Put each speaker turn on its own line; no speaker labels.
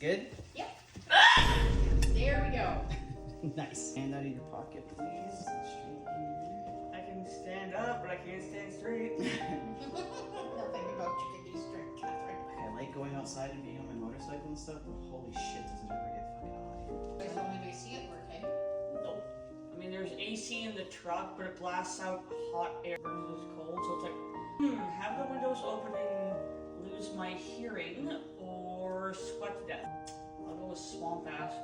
Good?
Yep. There we go.
Nice. Hand out of your pocket, please. Straight here.
I can stand up, but I can't stand straight.
Nothing about you can do straight, Catherine.
I like going outside and being on my motorcycle and stuff, but holy shit, does it ever get fucking hot here.
There's only AC at work, hey?
Nope.
I mean, there's AC in the truck, but it blasts out hot air versus cold, so it's like, have the windows open and lose my hearing, or sweat to death. I'll go with swamp ass.